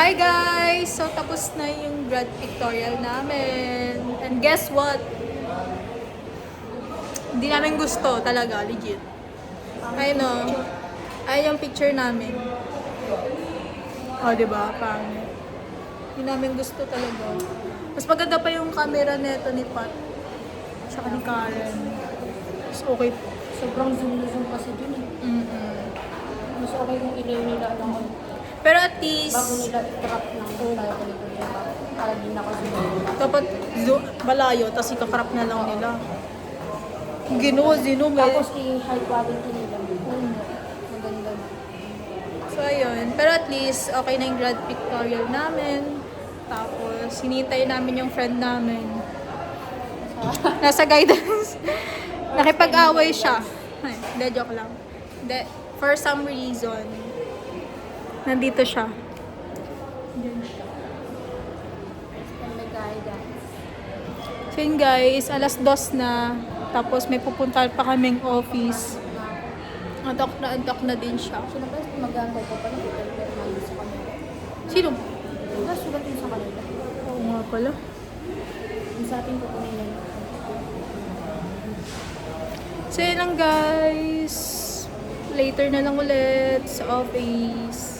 Hi guys! So tapos na yung grad pictorial namin. And guess what? Hindi namin gusto talaga, legit. I know. Ay yung picture namin. Oh, diba? Pangit. Hindi namin gusto talaga. Mas maganda pa yung camera neto ni Pat. Tsaka ni Karen. Mas okay po. Sobrang zoom na zoom kasi dun eh. Mas okay kung ilayo nila lang Pero at least, bago nila i-crop ng tayo pelikula para din naka-zoom. dapat malayo, tapos ikakrap na lang nila. Zoom eh. Tapos i-high quality nila. Maganda. So, ayun. Pero at least, okay na yung grad pictorial namin. Tapos, hinintay namin yung friend namin. Nasa guidance. Nakipag-away siya. Ay, hindi, joke lang. Hindi, for some reason, nandito siya. Diyan siya. And the guidance. So, yun guys, alas 2 na. Tapos, may pupuntahan pa kaming office. Antok na din siya. Sino ba mag-aantay pa pala? Pero nandun sa kanila. Sino? Wala, sulat yun sa kanila. Oo nga pala. Yung sa ating kukunin na yun. So, yun lang guys. Later na lang ulit sa office.